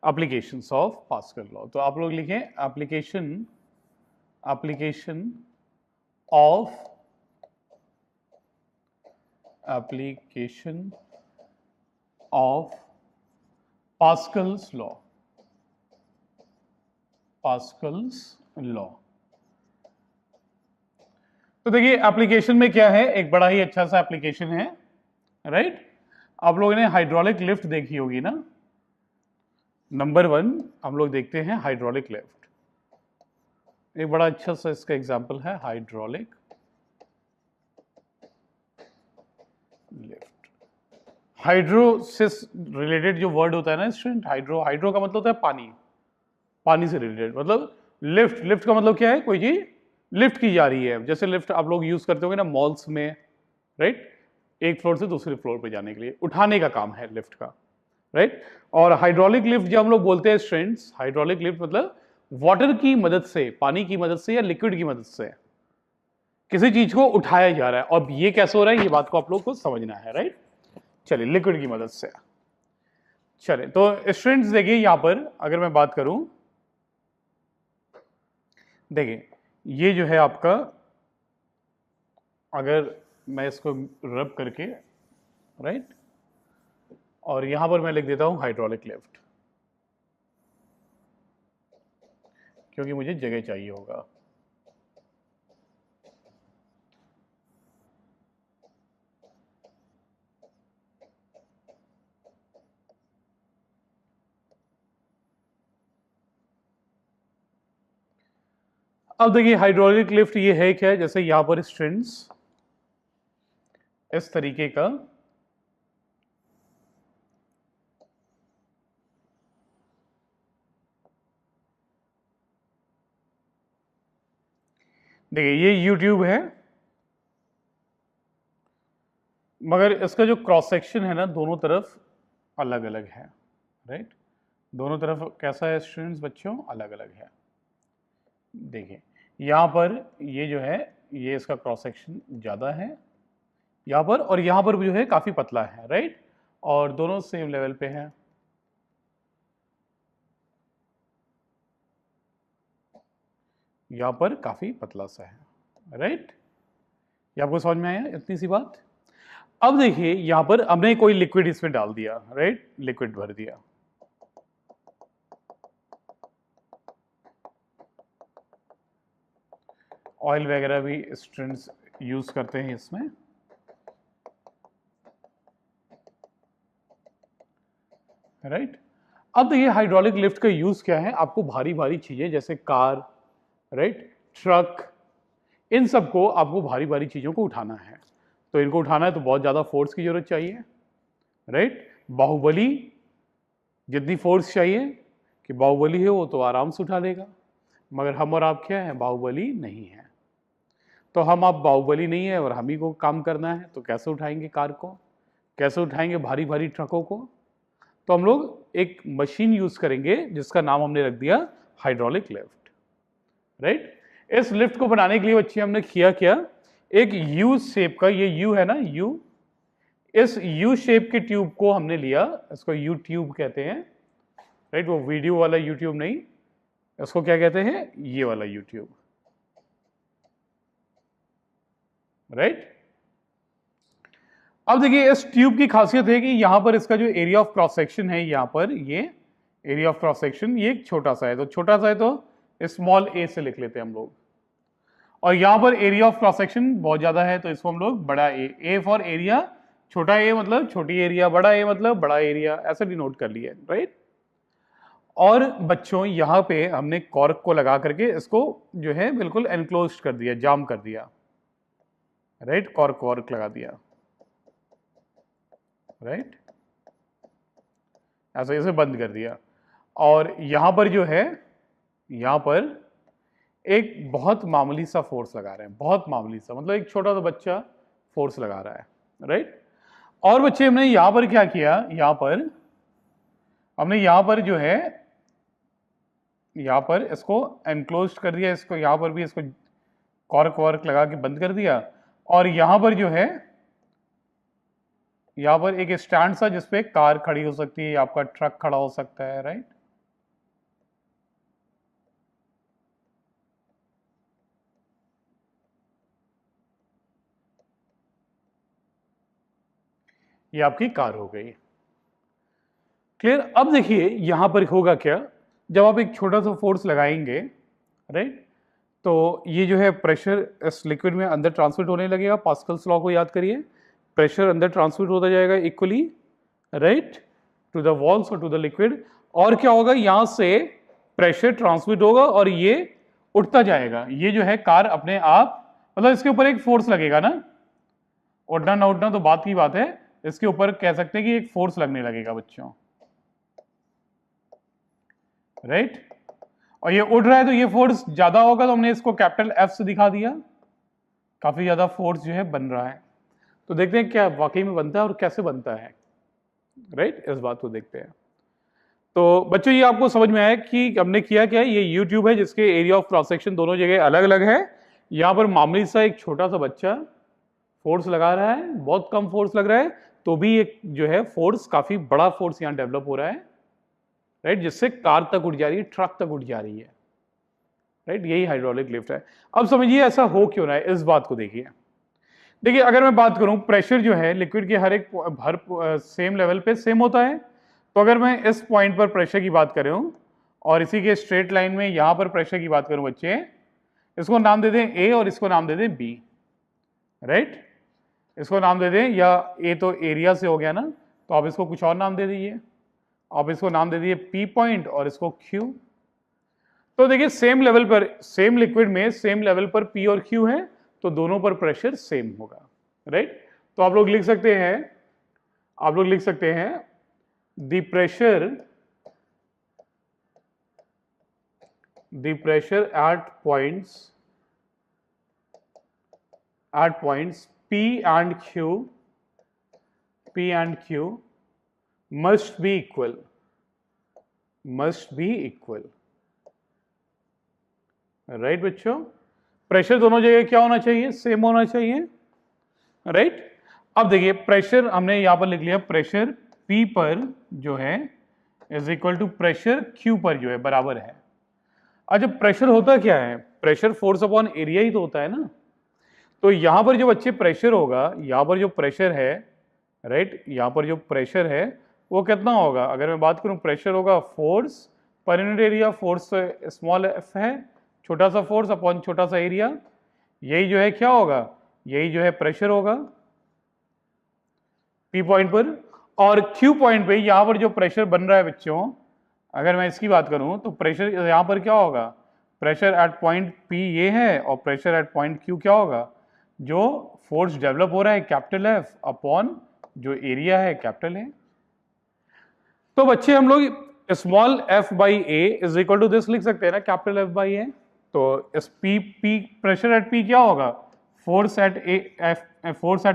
Applications of pascal law. तो आप लोग लिखें एप्लीकेशन ऑफ पास्कल्स लॉ। तो देखिए एप्लीकेशन में क्या है, एक बड़ा ही अच्छा सा एप्लीकेशन है, राइट। आप लोगों ने हाइड्रोलिक लिफ्ट देखी होगी ना। नंबर 1 हम लोग देखते हैं हाइड्रोलिक लिफ्ट। एक बड़ा अच्छा सा इसका एग्जांपल है हाइड्रोलिक लिफ्ट। हाइड्रो से रिलेटेड जो वर्ड होता है ना स्टूडेंट, हाइड्रो का मतलब होता है पानी, पानी से रिलेटेड। मतलब लिफ्ट का मतलब क्या है, कोई चीज लिफ्ट की जा रही है। जैसे लिफ्ट आप लोग यूज करते होंगे ना मॉल्स में, राइट, एक फ्लोर से दूसरे फ्लोर पे जाने के लिए उठाने का काम है लिफ्ट का, राइट। और हाइड्रोलिक लिफ्ट जब हम लोग बोलते हैं स्टूडेंट्स, हाइड्रोलिक लिफ्ट मतलब वाटर की मदद से, पानी की मदद से या लिक्विड की मदद से किसी चीज को उठाया जा रहा है। और ये कैसे हो रहा है, ये बात को आप लोग को समझना है, राइट। चलिए, लिक्विड की मदद से। चलिए, तो स्टूडेंट्स देखिए यहां पर अगर मैं बात करूं, देखिए ये जो है आपका, अगर मैं इसको रब करके, राइट, और यहां पर मैं लिख देता हूं हाइड्रोलिक लिफ्ट, क्योंकि मुझे जगह चाहिए होगा। अब देखिए हाइड्रोलिक लिफ्ट ये है क्या, जैसे यहां पर स्ट्रिंग्स इस तरीके का, देखिए ये यूट्यूब है, मगर इसका जो क्रॉस सेक्शन है ना दोनों तरफ अलग अलग है, राइट। दोनों तरफ कैसा है स्टूडेंट्स, बच्चों, अलग अलग है। देखिए यहां पर ये जो है, ये इसका क्रॉस सेक्शन ज्यादा है यहां पर, और यहां पर जो है काफी पतला है, राइट। और दोनों सेम लेवल पे है। यहां पर काफी पतला सा है, राइट। ये आपको समझ में आया इतनी सी बात। अब देखिए यहां पर हमने कोई लिक्विड इसमें डाल दिया, राइट, लिक्विड भर दिया। ऑयल वगैरह भी स्टूडेंट्स यूज करते हैं इसमें, राइट। अब देखिए हाइड्रोलिक लिफ्ट का यूज क्या है, आपको भारी भारी चीजें जैसे कार, राइट, ट्रक, इन सबको आपको भारी भारी चीजों को उठाना है। तो इनको उठाना है तो बहुत ज्यादा फोर्स की जरूरत चाहिए, राइट। बाहुबली जितनी फोर्स चाहिए कि बाहुबली है वो तो आराम से उठा लेगा, मगर हम और आप क्या है, बाहुबली नहीं है। तो हम आप बाहुबली नहीं है और हम ही को काम करना है, तो कैसे उठाएंगे कार को, कैसे उठाएंगे भारी भारी ट्रकों को। तो हम लोग एक मशीन यूज करेंगे जिसका नाम हमने रख दिया हाइड्रोलिक लिफ्ट, राइट। इस लिफ्ट को बनाने के लिए बच्चे हमने किया क्या, एक यू शेप का, ये यू है ना, यू, इस यू शेप के ट्यूब को हमने लिया, इसको यू ट्यूब कहते हैं, राइट। वो वीडियो वाला यूट्यूब नहीं, इसको क्या कहते हैं, ये वाला यूट्यूब, राइट। अब देखिए इस ट्यूब की खासियत है कि यहां पर इसका जो एरिया ऑफ क्रॉस सेक्शन है, यहां पर ये एरिया ऑफ क्रॉस सेक्शन ये छोटा सा है, तो छोटा सा है तो स्मॉल ए से लिख लेते हैं हम लोग। और यहां पर एरिया ऑफ क्रॉस सेक्शन बहुत ज्यादा है तो इसको हम लोग बड़ा ए फॉर एरिया, छोटा ए मतलब छोटी एरिया, बड़ा ए मतलब बड़ा एरिया, ऐसे डिनोट कर लिया, राइट। और बच्चों यहां पे हमने कॉर्क को लगा करके इसको जो है बिल्कुल एनक्लोज कर दिया, जाम कर दिया, राइट। कॉर्क लगा दिया, राइट, ऐसे बंद कर दिया। और यहां पर जो है, यहां पर एक बहुत मामूली सा फोर्स लगा रहे हैं, बहुत मामूली सा, मतलब एक छोटा सा बच्चा फोर्स लगा रहा है, राइट। और बच्चे हमने यहां पर क्या किया, यहां पर हमने यहां पर जो है, यहां पर इसको एनक्लोज कर दिया, इसको यहां पर भी इसको कॉर्क लगा के बंद कर दिया। और यहां पर जो है, यहां पर एक स्टैंड सा जिसपे कार खड़ी हो सकती है, आपका ट्रक खड़ा हो सकता है, राइट। ये आपकी कार हो गई। क्लियर? अब देखिए यहां पर होगा क्या, जब आप एक छोटा सा फोर्स लगाएंगे, राइट, तो ये जो है प्रेशर इस लिक्विड में अंदर ट्रांसमिट होने लगेगा। पास्कल्स लॉ को याद करिए, प्रेशर अंदर ट्रांसमिट होता जाएगा equally, right, to the walls और टू द लिक्विड। और क्या होगा, यहां से प्रेशर ट्रांसमिट होगा और ये उठता जाएगा। ये जो है कार अपने आप, मतलब इसके ऊपर एक फोर्स लगेगा ना, उठना ना उठना तो बात की बात है, इसके ऊपर कह सकते हैं कि एक फोर्स लगने लगेगा बच्चों, राइट। और ये उठ रहा है तो ये फोर्स ज्यादा होगा, तो हमने इसको कैपिटल एफ से दिखा दिया, काफी ज्यादा फोर्स जो है बन रहा है। तो देखते हैं क्या वाकई में बनता है और कैसे बनता है, राइट, इस बात को देखते हैं। तो बच्चों ये आपको समझ में आया कि हमने किया क्या है। ये यूट्यूब है जिसके एरिया ऑफ क्रॉस सेक्शन दोनों जगह अलग अलग है। यहां पर मामूली सा एक छोटा सा बच्चा फोर्स लगा रहा है, बहुत कम फोर्स लग रहा है, तो भी एक जो है फोर्स, काफी बड़ा फोर्स यहां डेवलप हो रहा है, राइट, जिससे कार तक उठ जा रही है, ट्रक तक उठ जा रही है, राइट। यही हाइड्रोलिक लिफ्ट है। अब समझिए ऐसा हो क्यों रहा है, इस बात को देखिए। देखिए अगर मैं बात करूं, प्रेशर जो है लिक्विड के हर सेम लेवल पे सेम होता है। तो अगर मैं इस पॉइंट पर प्रेशर की बात करूं और इसी के स्ट्रेट लाइन में यहां पर प्रेशर की बात करूं बच्चे, इसको नाम दे दें ए और इसको नाम दे दें बी, राइट। इसको नाम दे दें, या ए तो एरिया से हो गया ना, तो आप इसको कुछ और नाम दे दीजिए, आप इसको नाम दे दीजिए पी पॉइंट और इसको क्यू। तो देखिए सेम लेवल पर, सेम लिक्विड में सेम लेवल पर पी और क्यू है, तो दोनों पर प्रेशर सेम होगा, राइट। तो आप लोग लिख सकते हैं, the pressure at points P and Q must be equal, right बच्चों। प्रेशर दोनों जगह क्या होना चाहिए, सेम होना चाहिए, राइट। अब देखिए प्रेशर हमने यहां पर लिख लिया, प्रेशर P पर जो है is equal to pressure Q पर जो है बराबर है। अच्छा प्रेशर होता क्या है, प्रेशर फोर्स अपॉन एरिया ही तो होता है ना। तो यहां पर जो बच्चे प्रेशर होगा, यहां पर जो प्रेशर है, राइट, यहां पर जो प्रेशर है वो कितना होगा, अगर मैं बात करूं प्रेशर होगा force per unit area, force small F है, छोटा सा फोर्स अपॉन छोटा सा एरिया, यही जो है क्या होगा, यही जो है प्रेशर होगा पी पॉइंट पर। और क्यू पॉइंट पे यहां पर जो प्रेशर बन रहा है बच्चों, अगर मैं इसकी बात करूं तो प्रेशर यहां पर क्या होगा, प्रेशर एट पॉइंट पी ये है और प्रेशर एट पॉइंट क्यू क्या होगा, जो फोर्स डेवलप हो रहा है कैपिटल एफ अपॉन जो एरिया है कैपिटल ए। तो बच्चे हम लोग small F by A is equal to this लिख सकते हैं ना, कैपिटल एफ बाई ए। तो इस पी प्रेशर एट पी क्या होगा, force at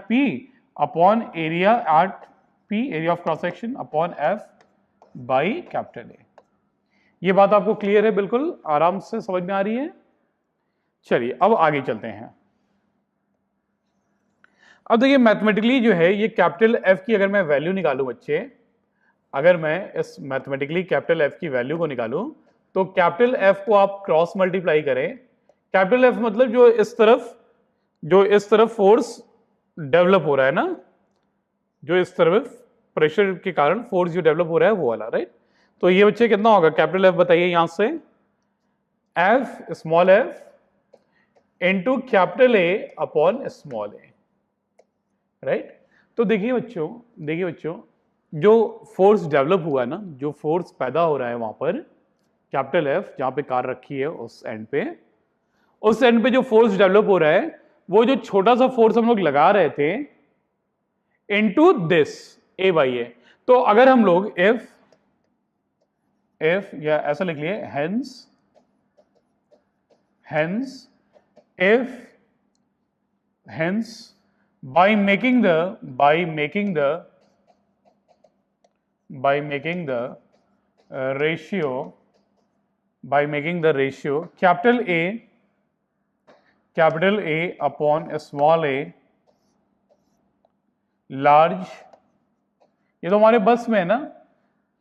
P upon area at P, area of cross section upon F by capital A. ये बात आपको क्लियर है, बिल्कुल आराम से समझ में आ रही है। चलिए अब आगे चलते हैं। अब देखिए मैथमेटिकली जो है ये कैपिटल एफ की अगर मैं वैल्यू निकालूं बच्चे, अगर मैं इस मैथमेटिकली कैपिटल एफ की वैल्यू को निकालूं, तो कैपिटल एफ को आप क्रॉस मल्टीप्लाई करें। कैपिटल एफ मतलब जो इस तरफ फोर्स डेवलप हो रहा है ना, जो इस तरफ प्रेशर के कारण फोर्स जो डेवलप हो रहा है वो वाला, राइट। तो ये बच्चे कितना होगा कैपिटल एफ, बताइए यहां से, F small F into capital A upon small A, right. तो देखिए बच्चों जो फोर्स डेवलप हुआ है ना, जो फोर्स पैदा हो रहा है वहां पर कैपिटल एफ, जहां पे कार रखी है उस एंड पे जो फोर्स डेवलप हो रहा है, वो जो छोटा सा फोर्स हम लोग लगा रहे थे इनटू दिस ए बाई ए। तो अगर हम लोग एफ या ऐसा लिख लिए, hence by making the ratio capital A upon small a large, ये तो हमारे बस में है ना,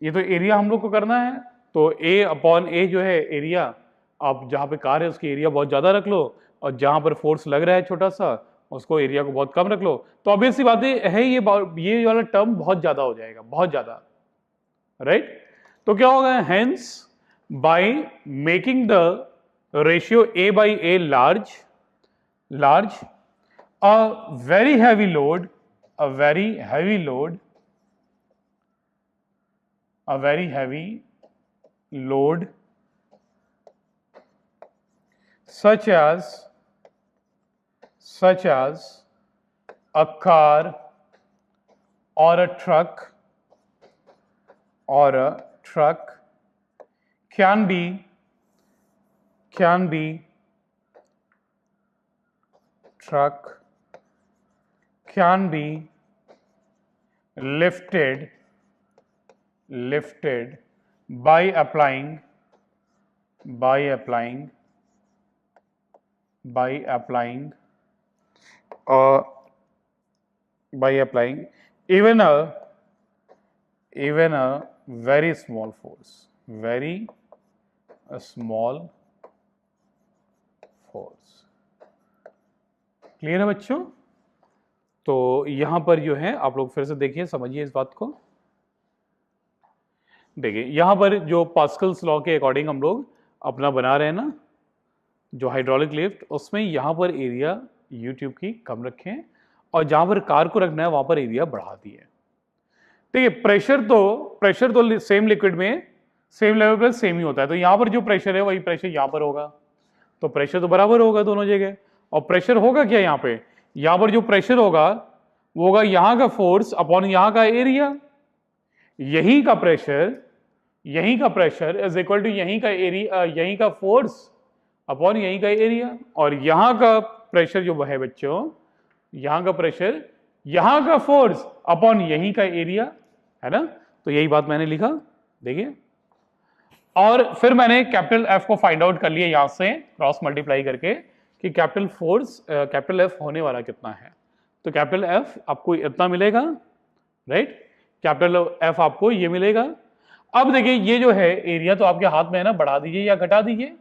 ये तो एरिया हम लोग को करना है। तो A अपॉन ए जो है एरिया, आप जहां पे कार है उसकी एरिया बहुत ज्यादा रख लो, और जहां पर फोर्स लग रहा है छोटा सा उसको एरिया को बहुत कम रख लो, तो ऑब्वियस सी बात है ये वाला टर्म बहुत ज्यादा हो जाएगा, बहुत ज्यादा, राइट। तो क्या होगा, hence by making the ratio a by a large, a very heavy load, a very heavy load such as a car or a truck can be lifted by applying even a very small force, clear है बच्चों। तो यहां पर जो है आप लोग फिर से देखिए, समझिए इस बात को। देखिए यहां पर जो पास्कल्स लॉ के अकॉर्डिंग हम लोग अपना बना रहे हैं ना जो हाइड्रोलिक लिफ्ट, उसमें यहां पर एरिया यू ट्यूब की कम रखें और जहां पर कार को रखना है वहां पर एरिया बढ़ा दिए। देखिए प्रेशर तो सेम लिक्विड में सेम लेवल पर सेम ही होता है, तो यहां पर जो प्रेशर है वही प्रेशर यहां पर होगा, तो प्रेशर तो बराबर होगा दोनों जगह। और प्रेशर होगा क्या, यहाँ पर जो प्रेशर होगा वो होगा यहां का फोर्स अपॉन यहां का एरिया। यहीं का प्रेशर इज इक्वल टू यहीं का एरिया, यहीं का फोर्स अपॉन यहीं का एरिया। और यहां का प्रेशर जो है बच्चों, यहां का प्रेशर यहां का फोर्स अपॉन यहीं का एरिया, है ना। तो यही बात मैंने लिखा, देखिए। और फिर मैंने कैपिटल एफ को फाइंड आउट कर लिया यहां से क्रॉस मल्टीप्लाई करके कि कैपिटल एफ होने वाला कितना है। तो कैपिटल एफ आपको इतना मिलेगा, राइट। कैपिटल एफ आपको ये मिलेगा। अब देखिए ये जो है एरिया तो आपके हाथ में है ना, बढ़ा दीजिए या घटा दीजिए।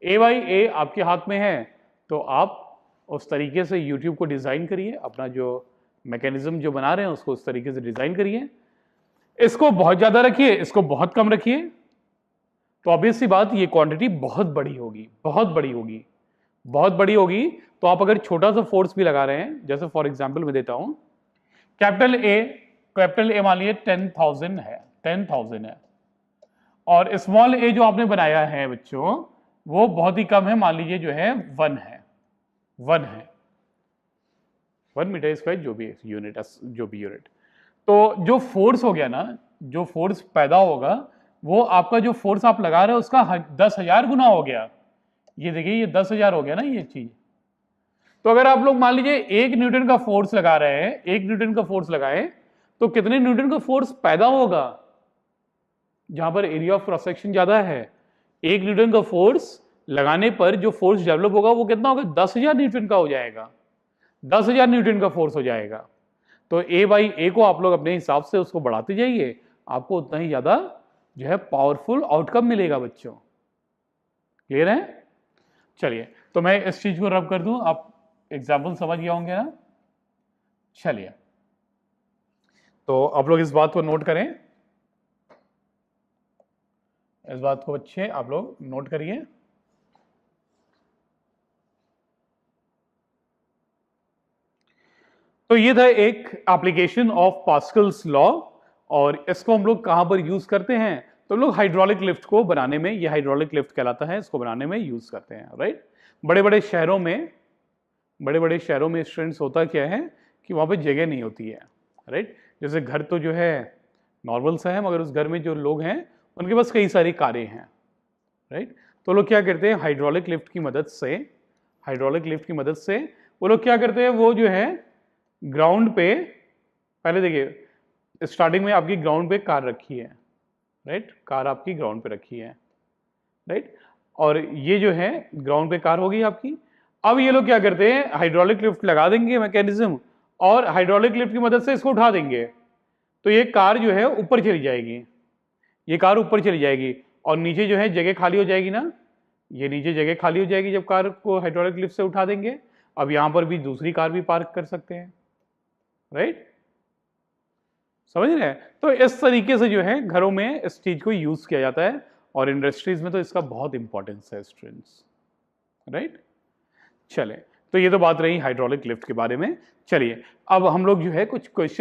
ए बाई ए आपके हाथ में है, तो आप उस तरीके से यूट्यूब को डिजाइन करिए, अपना जो मैकेनिज्म जो बना रहे हैं उसको उस तरीके से डिजाइन करिए। इसको बहुत ज्यादा रखिए, इसको बहुत कम रखिए, तो ऑब्वियस सी बात ये क्वांटिटी बहुत बड़ी होगी। तो आप अगर छोटा सा फोर्स भी लगा रहे हैं, जैसे फॉर एग्जांपल मैं देता हूं, कैपिटल ए मान लीजिए 10,000 है, और स्मॉल ए जो आपने बनाया है बच्चों वो बहुत ही कम है, मान लीजिए जो है 1 है 1 मीटर स्क्वायर जो भी यूनिट। तो जो फोर्स हो गया ना, जो फोर्स पैदा होगा वो आपका जो फोर्स आप लगा रहे हो उसका 10,000 गुना हो गया। ये देखिए ये 10,000 हो गया ना ये चीज। तो अगर आप लोग मान लीजिए 1 न्यूटन का फोर्स लगा रहे हैं, 1 न्यूटन का फोर्स लगाए तो कितने न्यूटन का फोर्स पैदा होगा जहां पर एरिया ऑफ क्रॉस सेक्शन ज्यादा है। 1 न्यूटन का फोर्स लगाने पर जो फोर्स डेवलप होगा वो कितना होगा, 10,000 न्यूटन का हो जाएगा, 10,000 न्यूटन का फोर्स हो जाएगा। तो ए बाई ए को आप लोग अपने हिसाब से उसको बढ़ाते जाइए, आपको उतना ही ज्यादा जो है पावरफुल आउटकम मिलेगा बच्चों। क्लियर है। चलिए तो मैं इस चीज को रब कर दूं, आप एग्जाम्पल समझ गए होंगे ना। चलिए तो आप लोग इस बात को नोट करें, इस बात को अच्छे आप लोग नोट करिए। तो ये था एक एप्लीकेशन ऑफ पास्कल्स लॉ, और इसको हम लोग कहां पर यूज करते हैं, तो हम लोग हाइड्रोलिक लिफ्ट को बनाने में, ये हाइड्रोलिक लिफ्ट कहलाता है, इसको बनाने में यूज करते हैं, राइट। बड़े बड़े शहरों में स्टूडेंट्स होता क्या है कि वहां पे जगह नहीं होती है, राइट। जैसे घर तो जो है नॉर्मल सा है, मगर उस घर में जो लोग हैं उनके पास कई सारी कारें हैं, राइट। तो लोग क्या करते हैं, हाइड्रोलिक लिफ्ट की मदद से वो लोग क्या करते हैं, वो जो है ग्राउंड पे, पहले देखिए स्टार्टिंग में आपकी ग्राउंड पे कार रखी है, राइट, कार आपकी ग्राउंड पे रखी है, राइट। और ये जो है ग्राउंड पे कार होगी आपकी। अब ये लोग क्या करते हैं, हाइड्रोलिक लिफ्ट लगा देंगे मैकेनिज्म, और हाइड्रोलिक लिफ्ट की मदद से इसको उठा देंगे, तो ये कार जो है ऊपर चली जाएगी, और नीचे जो है जगह खाली हो जाएगी ना, ये नीचे जगह खाली हो जाएगी जब कार को हाइड्रोलिक लिफ्ट से उठा देंगे। अब यहां पर भी दूसरी कार भी पार्क कर सकते हैं, राइट? समझ रहे हैं? तो इस तरीके से जो है घरों में इस चीज को यूज किया जाता है और इंडस्ट्रीज में तो इसका बहुत इंपॉर्टेंस है स्टूडेंट्स, राइट? चले, तो ये तो बात रही हाइड्रोलिक लिफ्ट के बारे में। चलिए अब हम लोग जो है कुछ क्वेश्चन